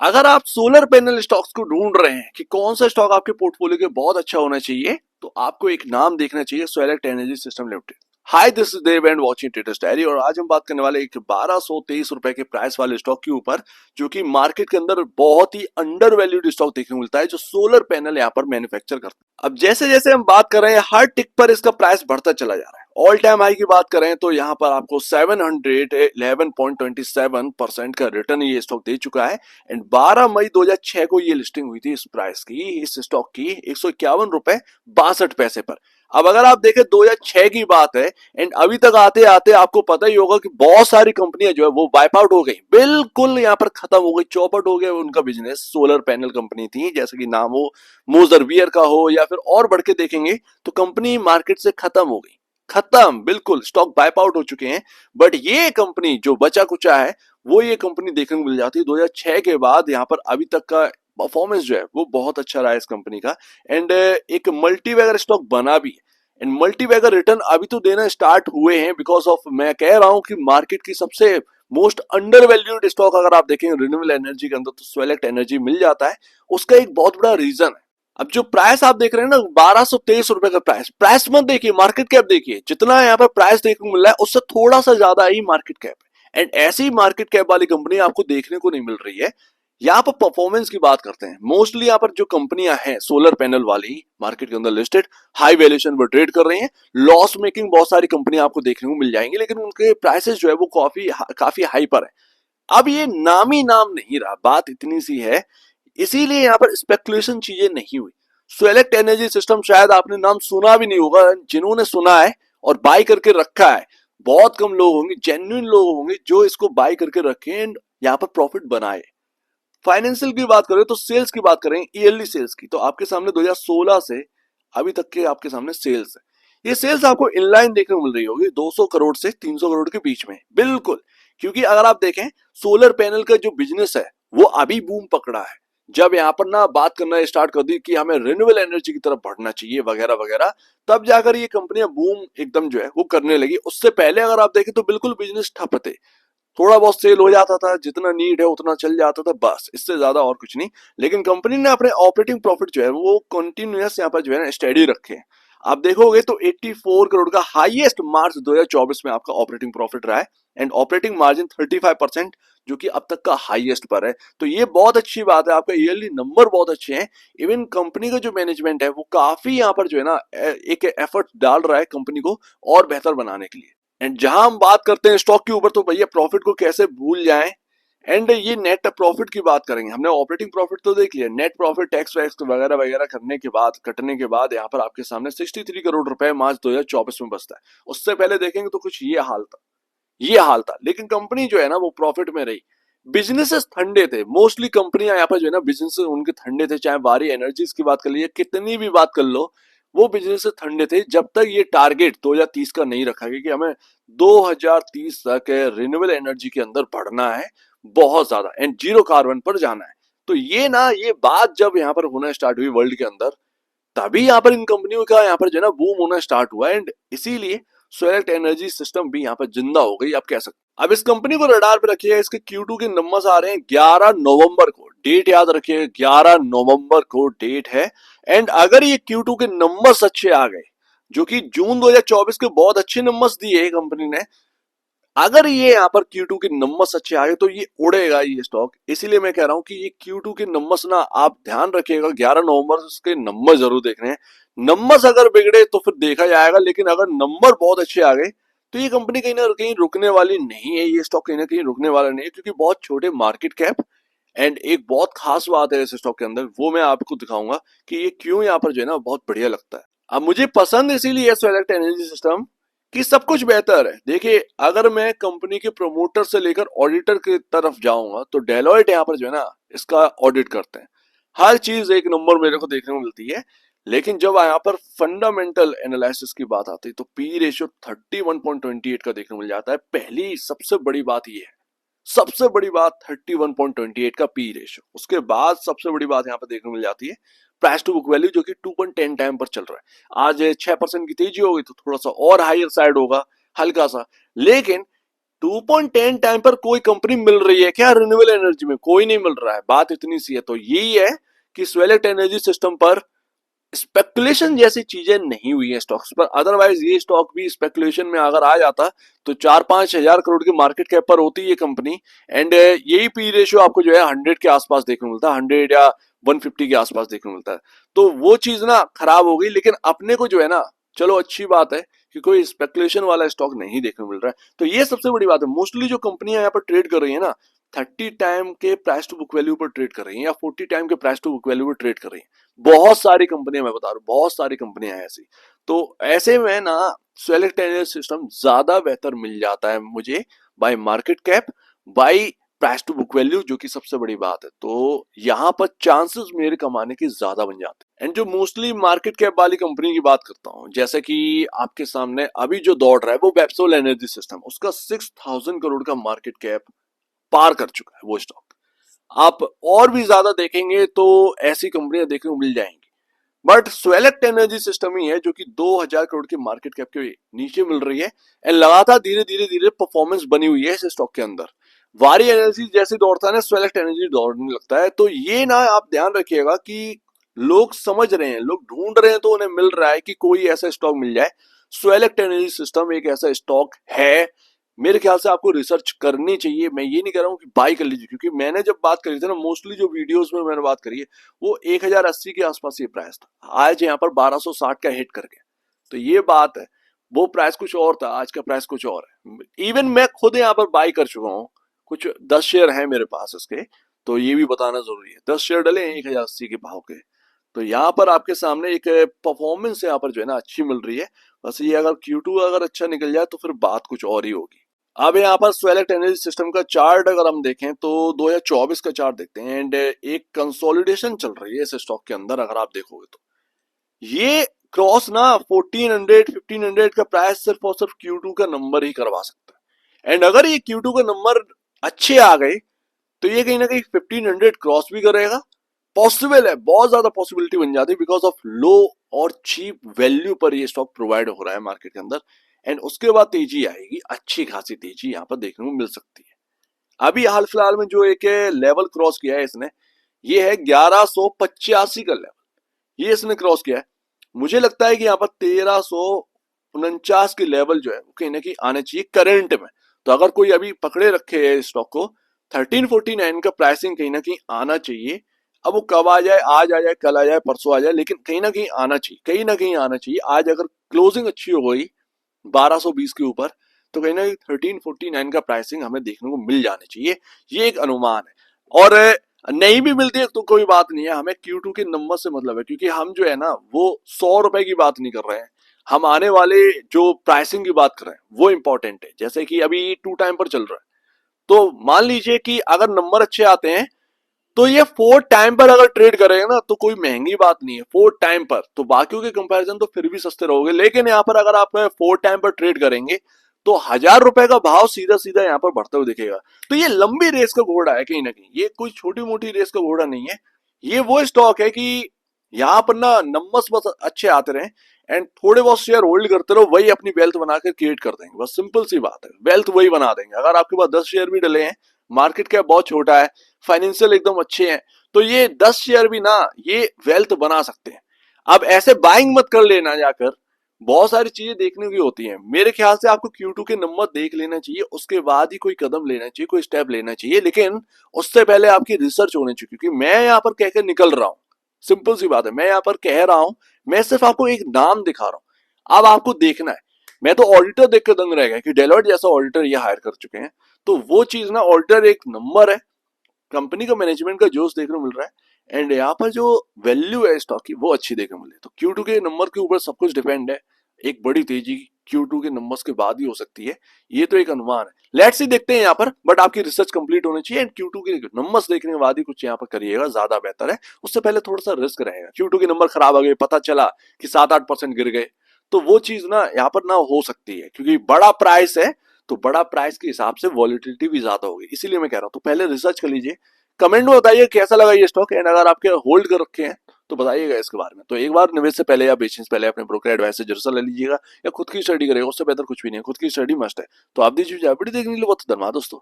अगर आप solar panel stocks को ढूंढ रहे हैं कि कौन सा स्टॉक आपके पोर्टफोलियो के बहुत अच्छा होना चाहिए, तो आपको एक नाम देखना चाहिए, Solex energy system limited. Hi, this is Dev and watching traders diary. और आज हम बात करने वाले एक 1223 रुपए के प्राइस वाले स्टॉक के ऊपर, जो कि मार्केट के अंदर बहुत ही अंडर वैल्यूड स्टॉक देखने को मिलता है, जो सोलर पैनल यहाँ पर मैन्युफैक्चर करता है। अब जैसे जैसे हम बात कर रहे हैं, हर टिक पर इसका प्राइस बढ़ता चला जा रहा है। ऑल टाइम हाई की बात करें तो यहाँ पर आपको 711.27% का रिटर्न ये स्टॉक दे चुका है। एंड 12 मई 2006 को ये लिस्टिंग हुई थी इस प्राइस की, इस स्टॉक की 151 रुपए 62 पैसे पर। अब अगर आप देखें 2006 की बात है, एंड अभी तक आते आते आपको पता ही होगा कि बहुत सारी कंपनियां जो है वो वाइप आउट हो गई, बिल्कुल यहाँ पर खत्म हो गई, चौपट हो गया उनका बिजनेस। सोलर पैनल कंपनी थी, जैसे कि नाम हो मोजर बियर का हो या फिर और बढ़ के देखेंगे तो कंपनी मार्केट से खत्म हो गई, खत्म, बिल्कुल स्टॉक वाइप आउट हो चुके हैं। बट ये कंपनी जो बचा कुचा है, वो ये कंपनी देखने को मिल जाती है 2006 के बाद। यहाँ पर अभी तक का परफॉर्मेंस जो है वो बहुत अच्छा रहा है इस कंपनी का। एंड एक मल्टीबैगर स्टॉक बना भी है। एंड मल्टीबैगर रिटर्न अभी तो देना स्टार्ट हुए हैं, बिकॉज ऑफ मैं कह रहा हूं कि मार्केट की सबसे मोस्ट अंडर वैल्यूड स्टॉक अगर आप देखें रिन्यूएबल एनर्जी के अंदर, तो सोलेक्ट एनर्जी मिल जाता है। उसका एक बहुत बड़ा रीजन है। अब जो प्राइस आप देख रहे हैं ना, 1223 रुपए का प्राइस, प्राइस मत देखिए, मार्केट कैप देखिए। जितना यहाँ पर प्राइस देखने को मिल रहा है, उससे थोड़ा सा ज्यादा ही मार्केट कैप है। एंड ऐसी मार्केट कैप वाली कंपनी आपको देखने को नहीं मिल रही है। यहाँ पर परफॉर्मेंस की बात करते हैं, मोस्टली यहाँ पर जो कंपनियां हैं सोलर पैनल वाली मार्केट के अंदर लिस्टेड, हाई वैल्यूएशन पर ट्रेड कर रही हैं। लॉस मेकिंग बहुत सारी कंपनियां आपको देखने को मिल जाएंगी, लेकिन उनके प्राइसेस जो है वो काफी हाई पर है। अब ये नाम ही नाम नहीं रहा, बात इतनी सी है, इसीलिए यहाँ पर स्पेकुलेशन चीजें नहीं हुई। सोलेक्ट एनर्जी सिस्टम शायद आपने नाम सुना भी नहीं होगा। जिन्होंने सुना है और बाय करके रखा है, बहुत कम लोग होंगे, जेन्युइन लोग होंगे जो इसको बाय करके रखें एंड यहाँ पर प्रॉफिट बनाए। फाइनेंशियल की बात करें तो सेल्स की बात करें, ईयरली सेल्स की, तो आपके सामने 2016 से अभी तक के आपके सामने सेल्स है। ये सेल्स आपको इनलाइन देखने को मिल रही होगी, 200 करोड़ से 300 करोड़ के बीच में, बिल्कुल। क्योंकि अगर आप देखें, सोलर पैनल का जो बिजनेस है वो अभी बूम पकड़ा है। जब यहाँ पर ना बात करना स्टार्ट कर दी कि हमें रिन्यूएबल एनर्जी की तरफ बढ़ना चाहिए वगैरह वगैरह, तब जाकर ये कंपनियां बूम एकदम जो है वो करने लगी। उससे पहले अगर आप देखें तो बिल्कुल बिजनेस ठप थे, थोड़ा बहुत सेल हो जाता था, जितना नीड है उतना चल जाता था, बस इससे ज्यादा और कुछ नहीं। लेकिन कंपनी ने अपने ऑपरेटिंग प्रॉफिट जो है वो कंटिन्यूअस यहाँ पर जो है ना स्टेडी रखे हैं। आप देखोगे तो 84 करोड़ का हाईएस्ट मार्च 2024 में आपका ऑपरेटिंग प्रॉफिट रहा है। एंड ऑपरेटिंग मार्जिन 35%, जो कि अब तक का हाईएस्ट पर है। तो ये बहुत अच्छी बात है, आपका ईयरली नंबर बहुत अच्छे हैं। इवन कंपनी का जो मैनेजमेंट है वो काफी यहाँ पर जो है ना एक एफर्ट डाल रहा है कंपनी को और बेहतर बनाने के लिए। एंड जहां हम बात करते हैं स्टॉक के ऊपर, तो भैया प्रॉफिट को कैसे भूल जाएं। एंड ये नेट प्रॉफिट की बात करेंगे, हमने ऑपरेटिंग प्रॉफिट तो देख लिया, नेट प्रॉफिट टैक्स वैक्स वगैरह वगैरह करने के बाद, कटने के बाद यहाँ पर आपके सामने 63 करोड़ रुपए मार्च 2024 में बचता है। उससे पहले देखेंगे तो कुछ ये हाल था, ये हाल था। लेकिन कंपनी जो है ना वो प्रॉफिट में रही। बिजनेसेस ठंडे थे, मोस्टली कंपनियां यहाँ पर जो है ना बिजनेस उनके ठंडे थे। चाहे वारी एनर्जीज की बात कर लीजिए, कितनी भी बात कर लो, वो बिजनेस ठंडे थे जब तक ये टारगेट 2030 का नहीं रखा गया कि हमें 2030 तक रिन्यूएबल एनर्जी के अंदर बढ़ना है बहुत ज्यादा, एंड जीरो कार्बन पर जाना है। तो ये बात जब यहाँ पर होना स्टार्ट हुई वर्ल्ड के अंदर, तभी यहाँ पर इन कंपनियों का यहाँ पर जो है ना बूम होना स्टार्ट हुआ। एंड इसीलिए सोलेक्ट एनर्जी सिस्टम भी यहाँ पर जिंदा हो गई, आप कह सकते हैं। अब इस कंपनी को रडार पे रखिए, इसके Q2 के नंबर्स आ रहे हैं 11 नवंबर को, डेट याद रखिए, 11 नवंबर को डेट है। एंड अगर ये Q2 के नंबर्स अच्छे आ गए, जो कि जून 2024 के बहुत अच्छे नंबर्स दिए कंपनी ने, अगर ये यहाँ पर Q2 के नंबर्स अच्छे आए तो ये उड़ेगा ये स्टॉक। इसीलिए मैं कह रहा हूँ कि ये Q2 के नंबर्स ना आप ध्यान रखिएगा, 11 नवंबर के नंबर जरूर देखने हैं। नंबर्स अगर बिगड़े तो फिर देखा जाएगा, लेकिन अगर नंबर बहुत अच्छे आ गए तो ये कंपनी कहीं ना कहीं रुकने वाली नहीं है, ये स्टॉक कहीं ना कहीं रुकने वाला नहीं है, क्योंकि बहुत छोटे मार्केट कैप। एंड एक बहुत खास बात है इस स्टॉक के अंदर, वो मैं आपको दिखाऊंगा कि ये क्यों यहाँ पर जो है ना बहुत बढ़िया लगता है। अब मुझे पसंद इसीलिए है सोलेक्ट एनर्जी सिस्टम कि सब कुछ बेहतर है। देखिए, अगर मैं कंपनी के प्रमोटर से लेकर ऑडिटर की तरफ जाऊंगा तो डेलॉयट यहाँ पर जो है ना इसका ऑडिट करते हैं, हर चीज एक नंबर मेरे को देखने को मिलती है। लेकिन जब यहाँ पर फंडामेंटल एनालिसिस की बात आती है तो पी रेशियो 31.28 का देखने को मिल जाता है। पहली सबसे बड़ी बात ये है, सबसे बड़ी बात 31.28 का पी रेशियो। उसके बाद सबसे बड़ी बात यहाँ पर देखने को मिल जाती है प्राइस टू बुक वैल्यू, जो कि 2.10 टाइम पर चल रहा है। आज 6% की तेजी होगी तो थोड़ा सा और हायर साइड होगा, हल्का सा। लेकिन 2.10 टाइम पर कोई कंपनी मिल रही है क्या रिन्यूएबल एनर्जी में? कोई नहीं मिल रहा है, बात इतनी सी है। तो यही है कि स्वेलेट एनर्जी सिस्टम पर स्पेकुलेशन जैसी चीजें नहीं हुई है स्टॉक्स पर, अदरवाइज ये स्टॉक भी स्पेकुलेशन में अगर आ जाता तो 4-5 हजार करोड़ की मार्केट कैप पर होती ये कंपनी। एंड यही पी रेशियो आपको जो है 100 के आसपास देखने को मिलता है, 100 या 150 के आसपास देखने को मिलता है। तो वो चीज ना खराब हो गई, लेकिन अपने को जो है ना, चलो अच्छी बात है कि कोई स्पेकुलेशन वाला स्टॉक नहीं देखने को मिल रहा है। तो ये सबसे बड़ी बात है। मोस्टली जो कंपनियां यहाँ पर ट्रेड कर रही है ना, 30 टाइम के प्राइस टू बुक वैल्यू पर ट्रेड कर रही है या 40 टाइम के प्राइस टू बुक वैल्यू पर ट्रेड कर रही है। बहुत सारी कंपनियां, मैं बता रहा हूँ बहुत सारी कंपनियां हैं ऐसी। तो ऐसे में ना सेलेक्ट एनर्जी सिस्टम ज्यादा बेहतर मिल जाता है मुझे by market cap, by price to book value, जो कि सबसे बड़ी बात है। तो यहाँ पर चांसेस मेरे कमाने के ज्यादा बन जाते हैं। एंड जो मोस्टली मार्केट कैप वाली कंपनी की बात करता हूँ, जैसे कि आपके सामने अभी जो दौड़ रहा है वो वेप्सोल एनर्जी सिस्टम, उसका 6000 करोड़ का मार्केट कैप पार कर चुका है वो स्टॉक। आप और भी ज्यादा देखेंगे तो ऐसी कंपनियां देखने को मिल जाएंगी, बट स्वेलेक्ट एनर्जी सिस्टम ही है जो कि 2000 करोड़ की मार्केट कैप के नीचे मिल रही है। एंड लगातार धीरे धीरे धीरे परफॉर्मेंस बनी हुई है इस स्टॉक के अंदर। वारी एनर्जी जैसे दौड़ता है ना, स्वेलेक्ट एनर्जी दौड़ने लगता है। तो ये ना आप ध्यान रखिएगा कि लोग समझ रहे हैं, लोग ढूंढ रहे हैं, तो उन्हें मिल रहा है कि कोई ऐसा स्टॉक मिल जाए। स्वेलेक्ट एनर्जी सिस्टम एक ऐसा स्टॉक है, मेरे ख्याल से आपको रिसर्च करनी चाहिए। मैं ये नहीं कह रहा हूँ कि बाय कर लीजिए, क्योंकि मैंने जब बात करी थी ना, मोस्टली जो वीडियोस में मैंने बात करी है वो 1080 के आसपास ये प्राइस था। आज यहाँ पर 1260 का हिट कर गया। तो ये बात है, वो प्राइस कुछ और था, आज का प्राइस कुछ और है। इवन मैं खुद यहाँ पर बाय कर चुका हूँ, कुछ 10 शेयर है मेरे पास इसके। तो ये भी बताना जरूरी है, 10 शेयर डले हैं 1080 के भाव के। तो यहाँ पर आपके सामने एक परफॉर्मेंस यहाँ पर जो है ना अच्छी मिल रही है। बस ये अगर Q2 अगर अच्छा निकल जाए तो फिर बात कुछ और ही होगी। अब यहाँ पर स्वेलेक्ट एनर्जी सिस्टम का चार्ट अगर हम देखें तो 2024 का चार्ट देखते हैं। एंड एक कंसोलिडेशन चल रही है इस स्टॉक के अंदर, अगर आप देखोगे तो ये क्रॉस ना 1400 1500 का प्राइस सिर्फ और सिर्फ Q2 का नंबर ही करवा सकता है। एंड अगर ये Q2 का नंबर अच्छे आ गए तो ये कहीं ना कहीं 1500 क्रॉस भी करेगा। पॉसिबल है, बहुत ज्यादा पॉसिबिलिटी बन जाती है, बिकॉज ऑफ लो और चीप वैल्यू पर ये स्टॉक प्रोवाइड हो रहा है मार्केट के अंदर। एंड उसके बाद तेजी आएगी, अच्छी खासी तेजी यहाँ पर देखने को मिल सकती है। अभी हाल फिलहाल में जो एक लेवल क्रॉस किया है इसने, ये है 1185 का लेवल, ये इसने क्रॉस किया है। मुझे लगता है कि यहाँ पर 1349 की लेवल जो है वो कहीं ना कहीं आने चाहिए करंट में। तो अगर कोई अभी पकड़े रखे है स्टॉक को, 1349 का प्राइसिंग कहीं ना कहीं आना चाहिए। अब वो कब आ जाए, आज आ जाए, कल आ जाए, परसों आ जाए, लेकिन कहीं ना कहीं आना चाहिए, कहीं ना कहीं आना चाहिए। आज अगर क्लोजिंग अच्छी हो गई 1220 के ऊपर, तो कहीं ना कहीं 1349 का प्राइसिंग हमें देखने को मिल जाने चाहिए। ये एक अनुमान है। और नहीं भी मिलती है तो कोई बात नहीं है, हमें Q2 के नंबर से मतलब है, क्योंकि हम जो है ना वो 100 रुपए की बात नहीं कर रहे हैं, हम आने वाले जो प्राइसिंग की बात कर रहे हैं वो इंपॉर्टेंट है। जैसे कि अभी 2 टाइम पर चल रहा है, तो मान लीजिए कि अगर नंबर अच्छे आते हैं तो ये 4 टाइम पर अगर ट्रेड करेगा ना तो कोई महंगी बात नहीं है 4 टाइम पर, तो बाकियों के कंपैरिजन तो फिर भी सस्ते रहोगे। लेकिन यहाँ पर अगर आप 4 टाइम पर ट्रेड करेंगे तो 1000 रुपए का भाव सीधा सीधा यहाँ पर बढ़ते हुए दिखेगा। तो ये लंबी रेस का घोड़ा है कहीं ना कहीं, ये कोई छोटी मोटी रेस का घोड़ा नहीं है। ये वो स्टॉक है कि यहाँ पर ना नंबर्स बस अच्छे आते रहे एंड थोड़े बहुत शेयर होल्ड करते रहो, वही अपनी वेल्थ बनाकर क्रिएट कर देंगे। बस सिंपल सी बात है, वेल्थ वही बना देंगे। अगर आपके पास 10 शेयर भी डले हैं, मार्केट कैप बहुत छोटा है, फाइनेंशियल एकदम अच्छे हैं, तो ये 10 शेयर भी ना ये वेल्थ बना सकते हैं। अब ऐसे बाइंग मत कर लेना जाकर, बहुत सारी चीजें देखने की होती हैं। मेरे ख्याल से आपको Q2 के नंबर देख लेना चाहिए, उसके बाद ही कोई कदम लेना चाहिए, कोई स्टेप लेना चाहिए। लेकिन उससे पहले आपकी रिसर्च होनी चाहिए, क्योंकि मैं यहाँ पर कह के निकल रहा हूँ, सिंपल सी बात है, मैं यहाँ पर कह रहा हूँ, मैं सिर्फ आपको एक नाम दिखा रहा हूँ, अब आपको देखना है। मैं तो ऑडिटर देख कर दंग रह गया कि डेलॉयट जैसा ऑडिटर ये हायर कर चुके हैं। तो वो चीज ना, ऑडिटर एक नंबर है, कंपनी का मैनेजमेंट का जोश देखने को मिल रहा है। एंड यहाँ पर जो वैल्यू है स्टॉक की वो अच्छी देखने को मिली। तो Q2 के नंबर के ऊपर सब कुछ डिपेंड है। एक बड़ी तेजी Q2 के नंबर्स के बाद ही हो सकती है, ये तो एक अनुमान है। लेट्स सी देखते हैं यहाँ पर, बट आपकी रिसर्च कंप्लीट होनी चाहिए एंड Q2 के नंबर्स देखने के बाद ही कुछ यहाँ पर करिएगा, ज्यादा बेहतर है। उससे पहले थोड़ा सा रिस्क रहेगा। Q2 के नंबर खराब आ गए, पता चला कि 7-8% गिर गए, तो वो चीज ना यहाँ पर ना हो सकती है, क्योंकि बड़ा प्राइस है। तो बड़ा प्राइस के हिसाब से वॉलिटिलिटी भी ज्यादा होगी, इसीलिए मैं कह रहा हूँ तो पहले रिसर्च कर लीजिए। कमेंट में बताइए कैसा लगा ये स्टॉक, एंड अगर आपके होल्ड कर रखे हैं तो बताइएगा इसके बारे में। तो एक बार निवेश से पहले या बेचने से पहले अपने ब्रोकर एडवाइस से जरूर सलाह लीजिएगा, या खुद की स्टडी करेगा, उससे बेहतर कुछ भी नहीं है, खुद की स्टडी मस्ट है। तो आप दी चीज वीडियो देखने के लिए बहुत धन्यवाद दोस्तों।